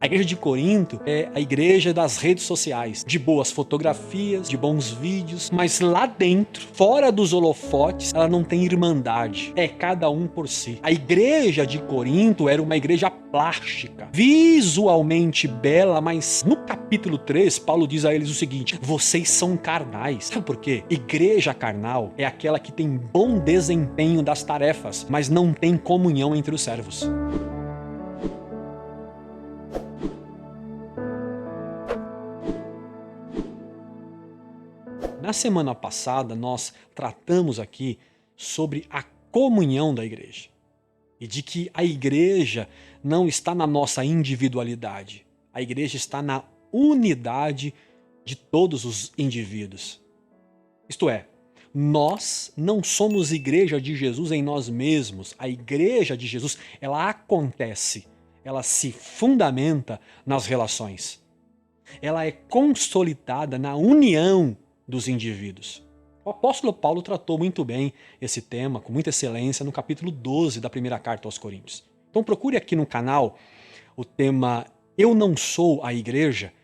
A igreja de Corinto é a igreja das redes sociais, de boas fotografias, de bons vídeos, mas lá dentro, fora dos holofotes, ela não tem irmandade, é cada um por si. A igreja de Corinto era uma igreja plástica, visualmente bela, mas no capítulo 3, Paulo diz a eles o seguinte: vocês são carnais. Sabe por quê? Igreja carnal é aquela que tem bom desempenho das tarefas, mas não tem comunhão entre os servos. Na semana passada, nós tratamos aqui sobre a comunhão da igreja e de que a igreja não está na nossa individualidade, a igreja está na unidade de todos os indivíduos. Isto é, nós não somos igreja de Jesus em nós mesmos. A igreja de Jesus, ela acontece, ela se fundamenta nas relações. Ela é consolidada na união dos indivíduos. O apóstolo Paulo tratou muito bem esse tema, com muita excelência, no capítulo 12 da primeira carta aos Coríntios. Então procure aqui no canal o tema Eu Não Sou a Igreja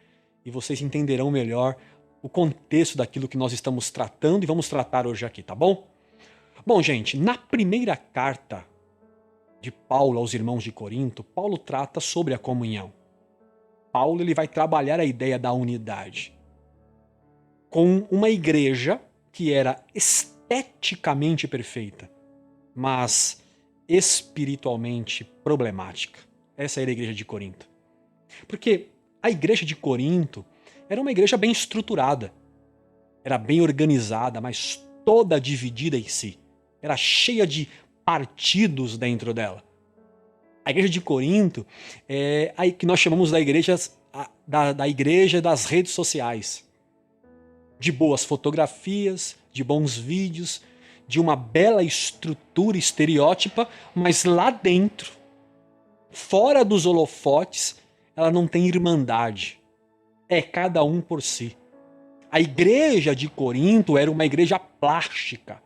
e vocês entenderão melhor o contexto daquilo que nós estamos tratando e vamos tratar hoje aqui, tá bom? Bom, gente, na primeira carta de Paulo aos irmãos de Corinto, Paulo trata sobre a comunhão. Paulo ele vai trabalhar a ideia da unidade com uma igreja que era esteticamente perfeita, mas espiritualmente problemática. Essa era a igreja de Corinto. Porque a igreja de Corinto era uma igreja bem estruturada, era bem organizada, mas toda dividida em si. Era cheia de partidos dentro dela. A igreja de Corinto é a que nós chamamos da igreja das redes sociais. De boas fotografias, de bons vídeos, de uma bela estrutura estereótipa, mas lá dentro, fora dos holofotes, ela não tem irmandade. É cada um por si. A igreja de Corinto era uma igreja plástica.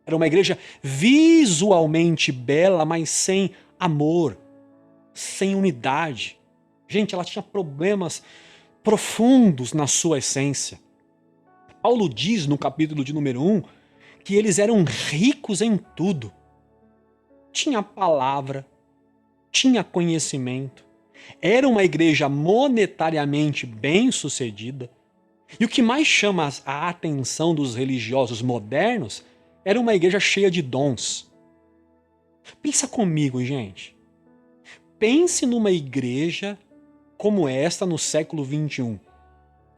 Era uma igreja visualmente bela, mas sem amor, sem unidade. Gente, ela tinha problemas profundos na sua essência. Paulo diz no capítulo de número 1 que eles eram ricos em tudo. Tinha palavra, tinha conhecimento, era uma igreja monetariamente bem-sucedida. E o que mais chama a atenção dos religiosos modernos era uma igreja cheia de dons. Pensa comigo, gente. Pense numa igreja como esta no século XXI.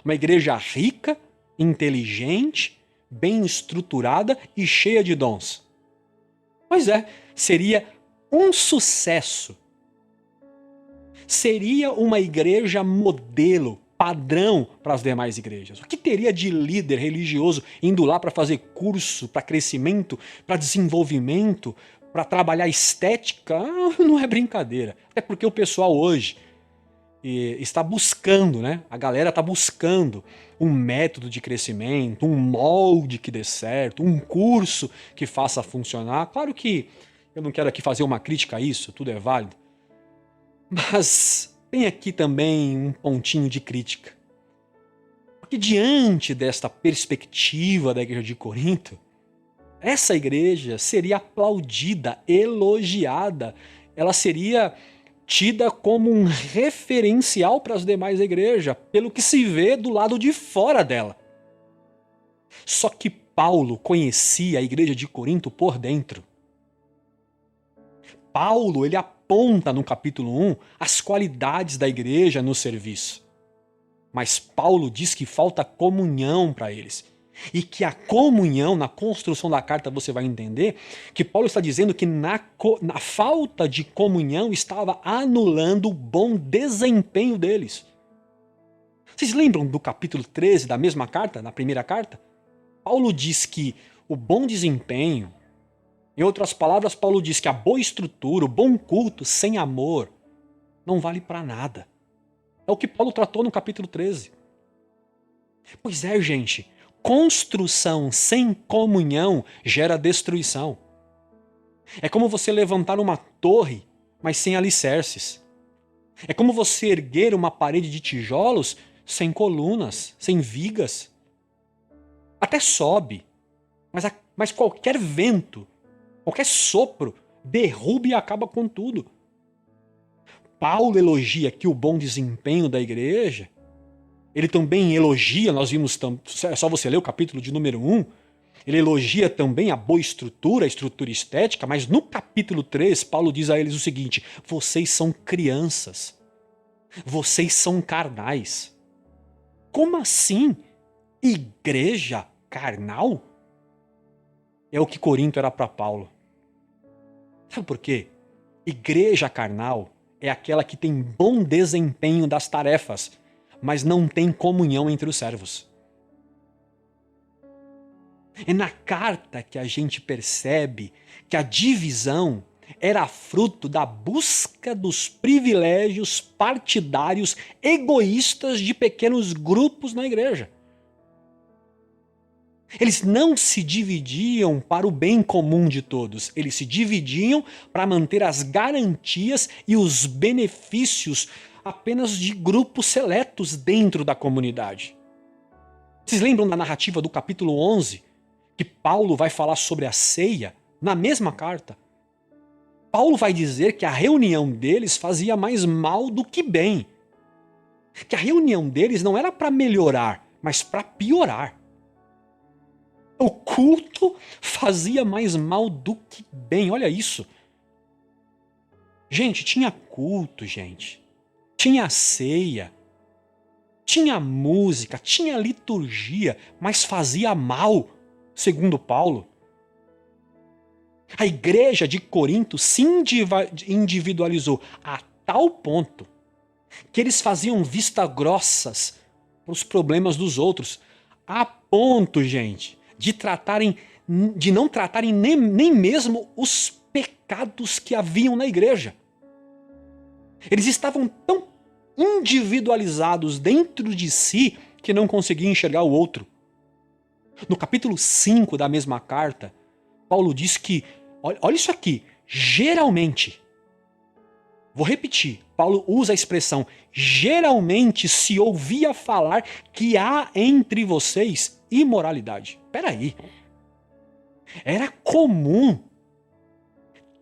Uma igreja rica, inteligente, bem estruturada e cheia de dons. Pois é, seria um sucesso. Seria uma igreja modelo, padrão para as demais igrejas. O que teria de líder religioso indo lá para fazer curso, para crescimento, para desenvolvimento, para trabalhar estética? Não é brincadeira. Até porque o pessoal hoje está buscando, né? A galera está buscando um método de crescimento, um molde que dê certo, um curso que faça funcionar. Claro que eu não quero aqui fazer uma crítica a isso, tudo é válido. Mas tem aqui também um pontinho de crítica. Porque diante desta perspectiva da igreja de Corinto, essa igreja seria aplaudida, elogiada, ela seria tida como um referencial para as demais igrejas, pelo que se vê do lado de fora dela. Só que Paulo conhecia a igreja de Corinto por dentro. Paulo, ele aponta no capítulo 1 as qualidades da igreja no serviço. Mas Paulo diz que falta comunhão para eles. E que a comunhão, na construção da carta você vai entender, que Paulo está dizendo que na falta de comunhão estava anulando o bom desempenho deles. Vocês lembram do capítulo 13 da mesma carta, na primeira carta? Paulo diz que o bom desempenho, em outras palavras, Paulo diz que a boa estrutura, o bom culto sem amor, não vale para nada. É o que Paulo tratou no capítulo 13. Pois é, gente, construção sem comunhão gera destruição. É como você levantar uma torre, mas sem alicerces. É como você erguer uma parede de tijolos sem colunas, sem vigas. Até sobe, mas qualquer vento, qualquer sopro, derruba e acaba com tudo. Paulo elogia aqui o bom desempenho da igreja. Ele também elogia, nós vimos, é só você ler o capítulo de número 1, ele elogia também a boa estrutura, a estrutura estética, mas no capítulo 3, Paulo diz a eles o seguinte: vocês são crianças, vocês são carnais. Como assim? Igreja carnal? É o que Corinto era para Paulo. Sabe por quê? Igreja carnal é aquela que tem bom desempenho das tarefas, mas não tem comunhão entre os servos. É na carta que a gente percebe que a divisão era fruto da busca dos privilégios partidários egoístas de pequenos grupos na igreja. Eles não se dividiam para o bem comum de todos, eles se dividiam para manter as garantias e os benefícios apenas de grupos seletos dentro da comunidade. Vocês lembram da narrativa do capítulo 11, que Paulo vai falar sobre a ceia na mesma carta? Paulo vai dizer que a reunião deles fazia mais mal do que bem. Que a reunião deles não era para melhorar, mas para piorar. O culto fazia mais mal do que bem, olha isso. Gente, tinha culto, gente. Tinha ceia. Tinha música, tinha liturgia, mas fazia mal, segundo Paulo. A igreja de Corinto se individualizou a tal ponto que eles faziam vista grossas para os problemas dos outros, a ponto, gente, de não tratarem nem mesmo os pecados que haviam na igreja. Eles estavam tão individualizados dentro de si que não conseguiam enxergar o outro. No capítulo 5 da mesma carta, Paulo diz que, olha isso aqui, geralmente, vou repetir, Paulo usa a expressão, geralmente se ouvia falar que há entre vocês imoralidade. Peraí, era comum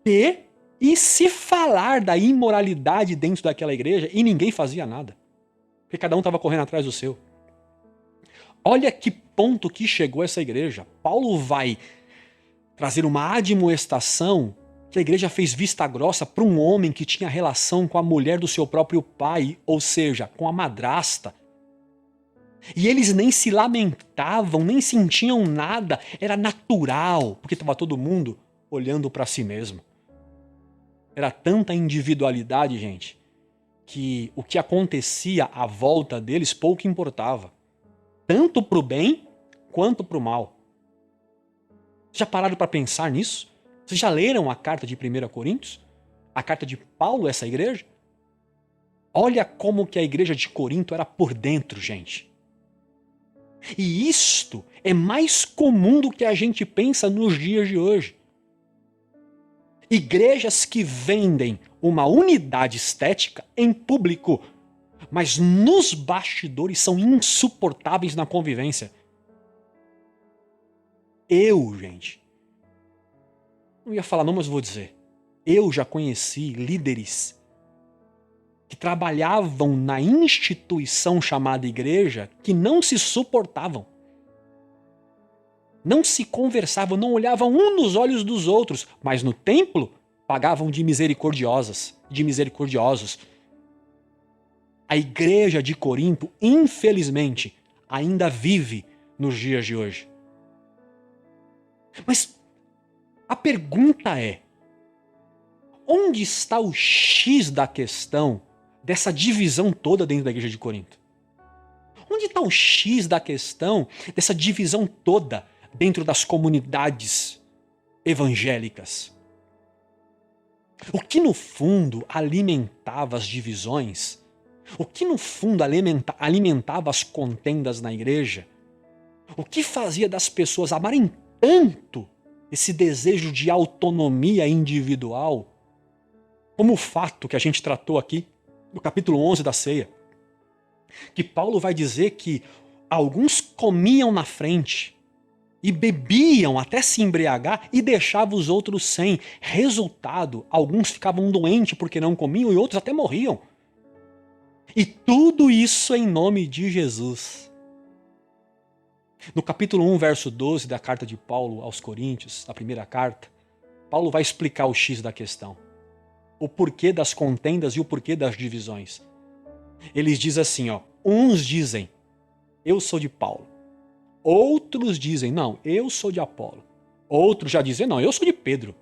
ter e se falar da imoralidade dentro daquela igreja e ninguém fazia nada, porque cada um estava correndo atrás do seu. Olha que ponto que chegou essa igreja. Paulo vai trazer uma admoestação que a igreja fez vista grossa para um homem que tinha relação com a mulher do seu próprio pai, ou seja, com a madrasta. E eles nem se lamentavam, nem sentiam nada, era natural, porque estava todo mundo olhando para si mesmo. Era tanta individualidade, gente, que o que acontecia à volta deles pouco importava. Tanto para o bem quanto para o mal. Já pararam para pensar nisso? Vocês já leram a carta de 1 Coríntios? A carta de Paulo a essa igreja? Olha como que a igreja de Corinto era por dentro, gente. E isto é mais comum do que a gente pensa nos dias de hoje. Igrejas que vendem uma unidade estética em público, mas nos bastidores são insuportáveis na convivência. Gente, não ia falar não, mas vou dizer. Eu já conheci líderes que trabalhavam na instituição chamada igreja que não se suportavam. Não se conversavam, não olhavam um nos olhos dos outros, mas no templo pagavam de misericordiosos. A igreja de Corinto, infelizmente, ainda vive nos dias de hoje. Mas a pergunta é, onde está o X da questão dessa divisão toda dentro da igreja de Corinto? Onde está o X da questão dessa divisão toda dentro das comunidades evangélicas? O que no fundo alimentava as divisões, o que no fundo alimentava as contendas na igreja, o que fazia das pessoas amarem tanto esse desejo de autonomia individual, como o fato que a gente tratou aqui no capítulo 11 da ceia, que Paulo vai dizer que alguns comiam na frente e bebiam até se embriagar e deixavam os outros sem. Resultado, alguns ficavam doentes porque não comiam e outros até morriam. E tudo isso em nome de Jesus. No capítulo 1, verso 12 da carta de Paulo aos Coríntios, a primeira carta, Paulo vai explicar o X da questão. O porquê das contendas e o porquê das divisões. Ele diz assim, uns dizem, eu sou de Paulo. Outros dizem, não, eu sou de Apolo. Outros já dizem, não, eu sou de Pedro.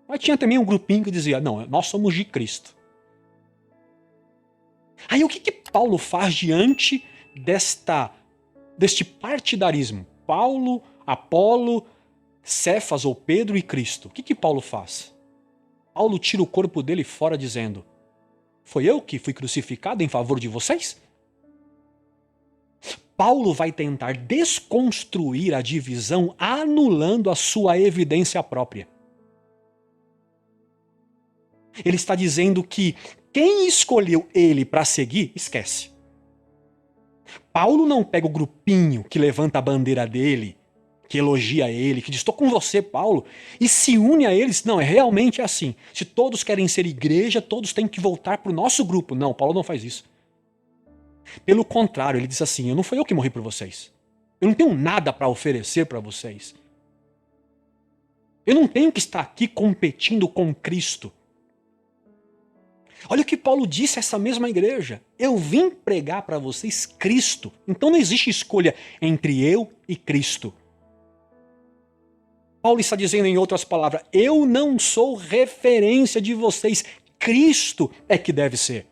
Mas tinha também um grupinho que dizia, não, nós somos de Cristo. Aí o que Paulo faz diante deste partidarismo? Paulo, Apolo, Cefas ou Pedro e Cristo. O que Paulo faz? Paulo tira o corpo dele fora dizendo, foi eu que fui crucificado em favor de vocês? Paulo vai tentar desconstruir a divisão anulando a sua evidência própria. Ele está dizendo que quem escolheu ele para seguir, esquece. Paulo não pega o grupinho que levanta a bandeira dele, que elogia ele, que diz, estou com você, Paulo, e se une a eles. Não, realmente assim. Se todos querem ser igreja, todos têm que voltar para o nosso grupo. Não, Paulo não faz isso. Pelo contrário, ele diz assim, não foi eu que morri por vocês. Eu não tenho nada para oferecer para vocês. Eu não tenho que estar aqui competindo com Cristo. Olha o que Paulo disse a essa mesma igreja. Eu vim pregar para vocês Cristo. Então não existe escolha entre eu e Cristo. Paulo está dizendo em outras palavras, eu não sou referência de vocês. Cristo é que deve ser.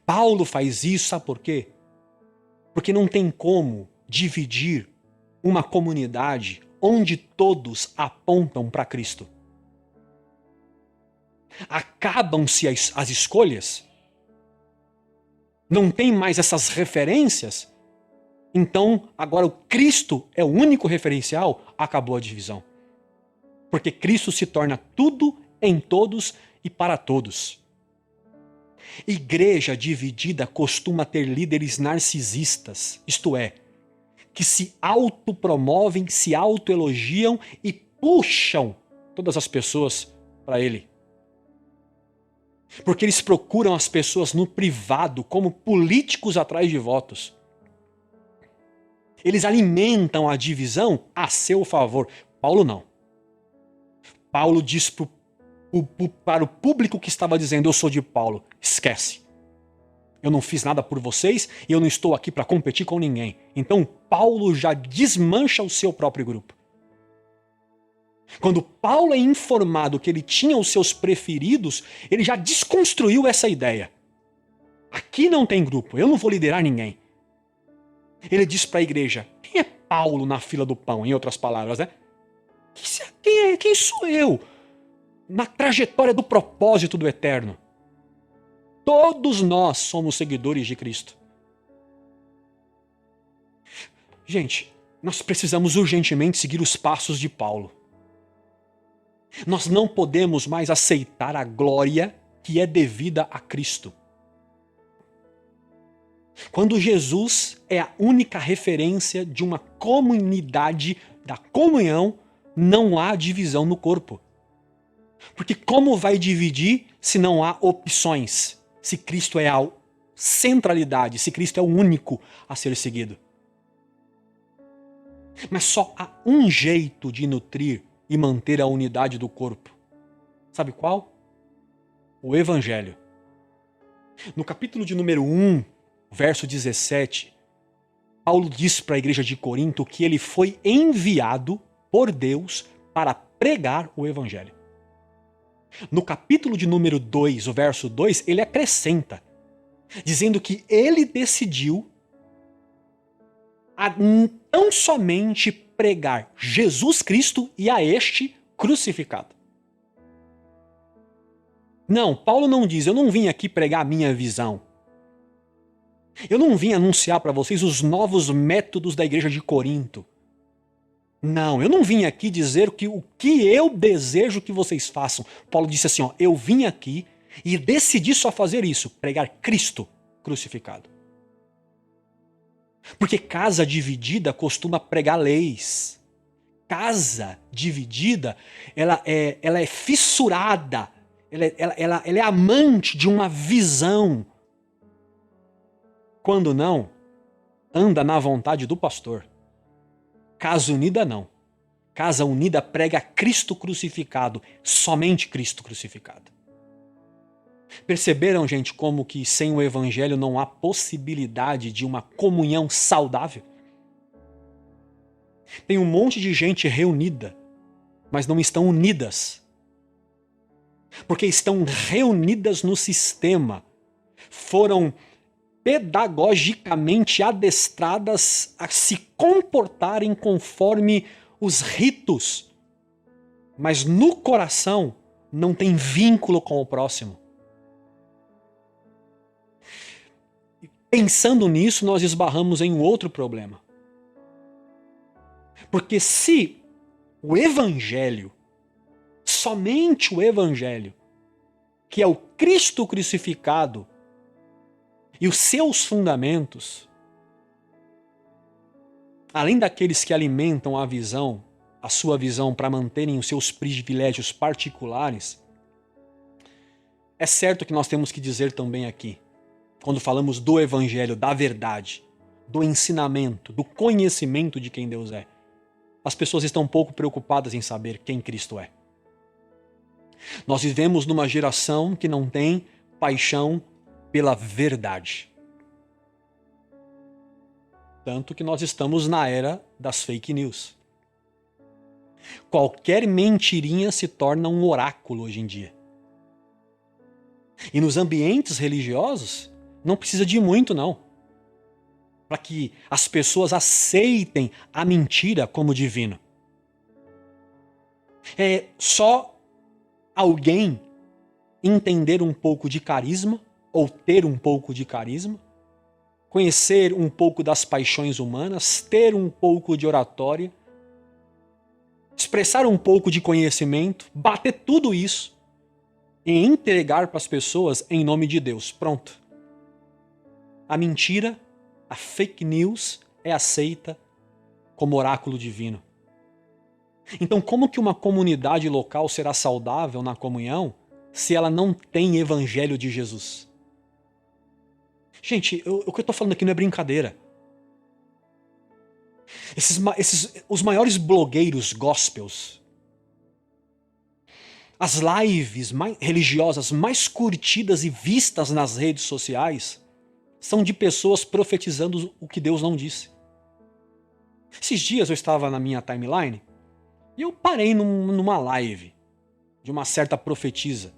Paulo faz isso, sabe por quê? Porque não tem como dividir uma comunidade onde todos apontam para Cristo. Acabam-se as escolhas, não tem mais essas referências, então agora o Cristo é o único referencial, acabou a divisão. Porque Cristo se torna tudo em todos e para todos. Igreja dividida costuma ter líderes narcisistas, isto é, que se autopromovem, se autoelogiam e puxam todas as pessoas para ele. Porque eles procuram as pessoas no privado como políticos atrás de votos. Eles alimentam a divisão a seu favor. Paulo não. Paulo diz para o público que estava dizendo, eu sou de Paulo, esquece. Eu não fiz nada por vocês e eu não estou aqui para competir com ninguém. Então Paulo já desmancha o seu próprio grupo. Quando Paulo é informado que ele tinha os seus preferidos, ele já desconstruiu essa ideia. Aqui não tem grupo, eu não vou liderar ninguém. Ele diz para a igreja, quem é Paulo na fila do pão, em outras palavras, né? Quem sou eu na trajetória do propósito do eterno? Todos nós somos seguidores de Cristo. Gente, nós precisamos urgentemente seguir os passos de Paulo. Nós não podemos mais aceitar a glória que é devida a Cristo. Quando Jesus é a única referência de uma comunidade, da comunhão, não há divisão no corpo. Porque como vai dividir se não há opções? Se Cristo é a centralidade, se Cristo é o único a ser seguido. Mas só há um jeito de nutrir e manter a unidade do corpo. Sabe qual? O Evangelho. No capítulo de número 1, verso 17, Paulo diz para a igreja de Corinto que ele foi enviado por Deus para pregar o Evangelho. No capítulo de número 2, o verso 2, ele acrescenta, dizendo que ele decidiu a tão somente pregar Jesus Cristo e a este crucificado. Não, Paulo não diz, eu não vim aqui pregar a minha visão. Eu não vim anunciar para vocês os novos métodos da igreja de Corinto. Não, eu não vim aqui dizer o que eu desejo que vocês façam. Paulo disse assim, eu vim aqui e decidi só fazer isso, pregar Cristo crucificado. Porque casa dividida costuma pregar leis. Casa dividida, ela é fissurada, ela é amante de uma visão. Quando não, anda na vontade do pastor. Casa unida não. Casa unida prega Cristo crucificado, somente Cristo crucificado. Perceberam, gente, como que sem o evangelho não há possibilidade de uma comunhão saudável? Tem um monte de gente reunida, mas não estão unidas. Porque estão reunidas no sistema. Foram pedagogicamente adestradas a se comportarem conforme os ritos. Mas no coração não tem vínculo com o próximo. Pensando nisso, nós esbarramos em um outro problema. Porque se o Evangelho, somente o Evangelho, que é o Cristo crucificado e os seus fundamentos, além daqueles que alimentam a sua visão para manterem os seus privilégios particulares, é certo que nós temos que dizer também aqui, quando falamos do Evangelho, da verdade, do ensinamento, do conhecimento de quem Deus é, as pessoas estão pouco preocupadas em saber quem Cristo é. Nós vivemos numa geração que não tem paixão pela verdade. Tanto que nós estamos na era das fake news. Qualquer mentirinha se torna um oráculo hoje em dia. E nos ambientes religiosos, não precisa de muito, não, para que as pessoas aceitem a mentira como divino. É só alguém entender um pouco de carisma, ou ter um pouco de carisma, conhecer um pouco das paixões humanas, ter um pouco de oratória, expressar um pouco de conhecimento, bater tudo isso e entregar para as pessoas em nome de Deus. Pronto. A mentira, a fake news é aceita como oráculo divino. Então, como que uma comunidade local será saudável na comunhão se ela não tem evangelho de Jesus? Gente, o que eu estou falando aqui não é brincadeira. Os maiores blogueiros gospels, as lives religiosas mais curtidas e vistas nas redes sociais, são de pessoas profetizando o que Deus não disse. Esses dias eu estava na minha timeline e eu parei numa live de uma certa profetisa.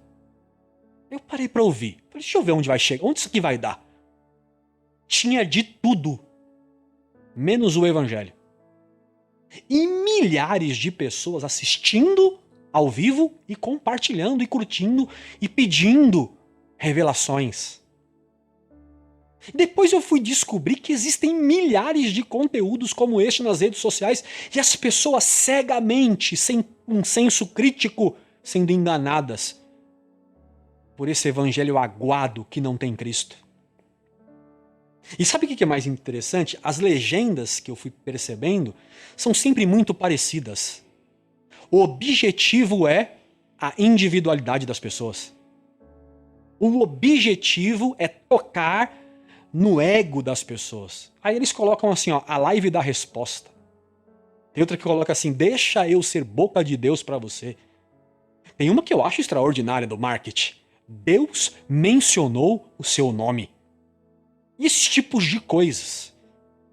Eu parei para ouvir. Falei, deixa eu ver onde vai chegar, onde isso aqui vai dar. Tinha de tudo, menos o evangelho. E milhares de pessoas assistindo ao vivo e compartilhando e curtindo e pedindo revelações. Depois eu fui descobrir que existem milhares de conteúdos como este nas redes sociais e as pessoas cegamente, sem um senso crítico, sendo enganadas por esse evangelho aguado que não tem Cristo. E sabe o que é mais interessante? As legendas que eu fui percebendo são sempre muito parecidas. O objetivo é a individualidade das pessoas. O objetivo é tocar no ego das pessoas. Aí eles colocam assim, ó, a live da resposta. Tem outra que coloca assim, deixa eu ser boca de Deus para você. Tem uma que eu acho extraordinária do marketing. Deus mencionou o seu nome. E esses tipos de coisas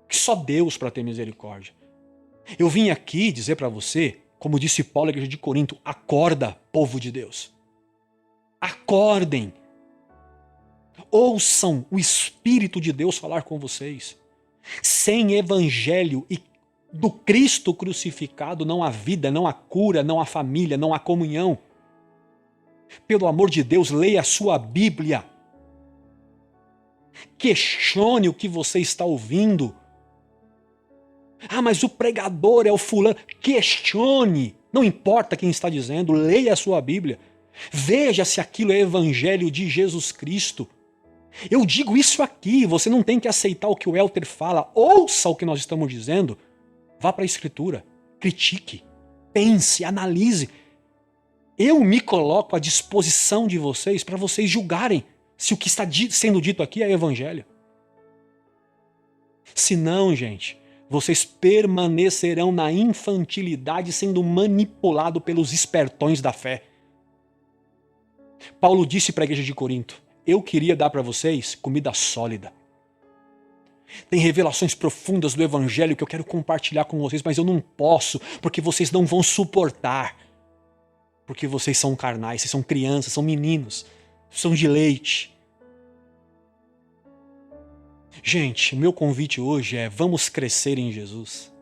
que só Deus para ter misericórdia. Eu vim aqui dizer para você, como disse Paulo à igreja de Corinto, acorda, povo de Deus. Acordem. Ouçam o Espírito de Deus falar com vocês. Sem evangelho e do Cristo crucificado não há vida, não há cura, não há família, não há comunhão. Pelo amor de Deus, leia a sua Bíblia. Questione o que você está ouvindo. Ah, mas o pregador é o fulano. Questione. Não importa quem está dizendo, leia a sua Bíblia. Veja se aquilo é evangelho de Jesus Cristo. Eu digo isso aqui, você não tem que aceitar o que o Elter fala, ouça o que nós estamos dizendo, vá para a Escritura, critique, pense, analise. Eu me coloco à disposição de vocês para vocês julgarem se o que está sendo dito aqui é evangelho. Se não, gente, vocês permanecerão na infantilidade sendo manipulado pelos espertões da fé. Paulo disse para a igreja de Corinto: eu queria dar para vocês comida sólida. Tem revelações profundas do evangelho que eu quero compartilhar com vocês, mas eu não posso, porque vocês não vão suportar. Porque vocês são carnais, vocês são crianças, são meninos, são de leite. Gente, meu convite hoje é: vamos crescer em Jesus.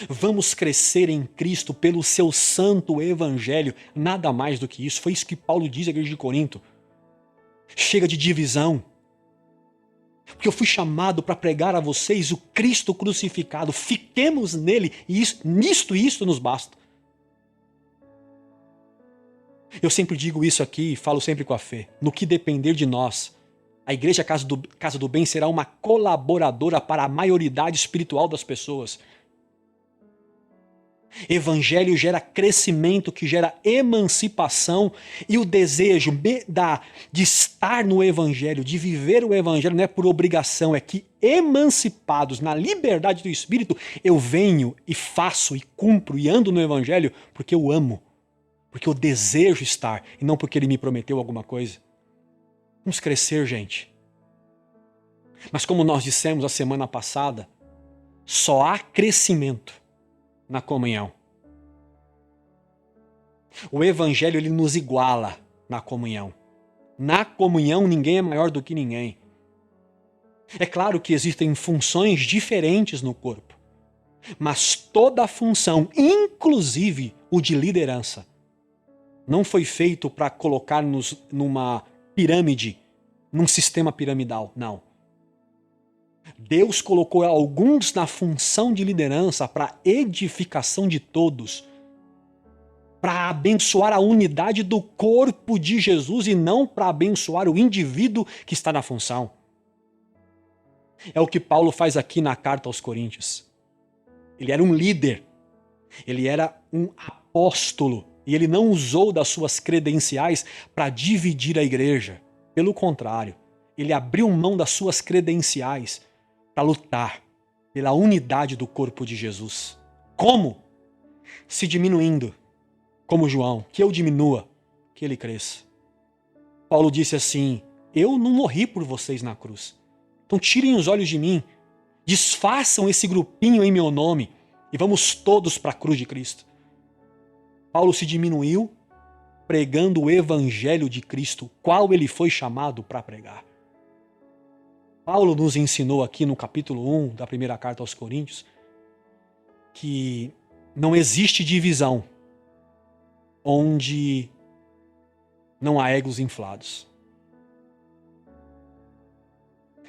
Vamos crescer em Cristo pelo seu santo evangelho. Nada mais do que isso. Foi isso que Paulo diz à igreja de Corinto. Chega de divisão. Porque eu fui chamado para pregar a vocês o Cristo crucificado. Fiquemos nele e isto nos basta. Eu sempre digo isso aqui e falo sempre com a fé. No que depender de nós, a igreja Casa do Bem será uma colaboradora para a maioridade espiritual das pessoas. Evangelho gera crescimento, que gera emancipação, e o desejo de estar no Evangelho, de viver o Evangelho, não é por obrigação, é que emancipados na liberdade do Espírito, eu venho e faço e cumpro e ando no Evangelho porque eu amo, porque eu desejo estar e não porque ele me prometeu alguma coisa. Vamos crescer, gente. Mas como nós dissemos a semana passada, só há crescimento na comunhão. O evangelho ele nos iguala na comunhão. Na comunhão ninguém é maior do que ninguém. É claro que existem funções diferentes no corpo, mas toda função, inclusive o de liderança, não foi feito para colocar-nos numa pirâmide, num sistema piramidal, não. Deus colocou alguns na função de liderança para edificação de todos, para abençoar a unidade do corpo de Jesus e não para abençoar o indivíduo que está na função. É o que Paulo faz aqui na carta aos Coríntios. Ele era um líder, ele era um apóstolo e ele não usou das suas credenciais para dividir a igreja. Pelo contrário, ele abriu mão das suas credenciais para lutar pela unidade do corpo de Jesus. Como? Se diminuindo, como João, que eu diminua, que ele cresça. Paulo disse assim: eu não morri por vocês na cruz. Então tirem os olhos de mim, desfaçam esse grupinho em meu nome e vamos todos para a cruz de Cristo. Paulo se diminuiu pregando o evangelho de Cristo, qual ele foi chamado para pregar. Paulo nos ensinou aqui no capítulo 1 da primeira carta aos Coríntios que não existe divisão onde não há egos inflados.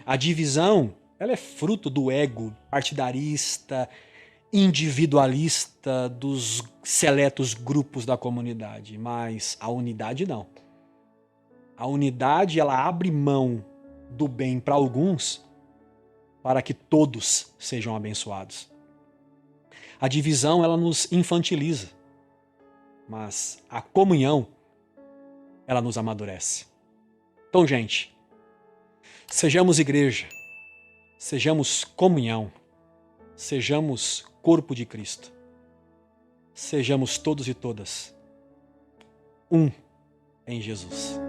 A divisão, ela é fruto do ego partidarista, individualista dos seletos grupos da comunidade, mas a unidade não. A unidade, ela abre mão do bem para alguns, para que todos sejam abençoados. A divisão, ela nos infantiliza, mas a comunhão, ela nos amadurece. Então, gente, sejamos igreja, sejamos comunhão, sejamos corpo de Cristo, sejamos todos e todas um em Jesus.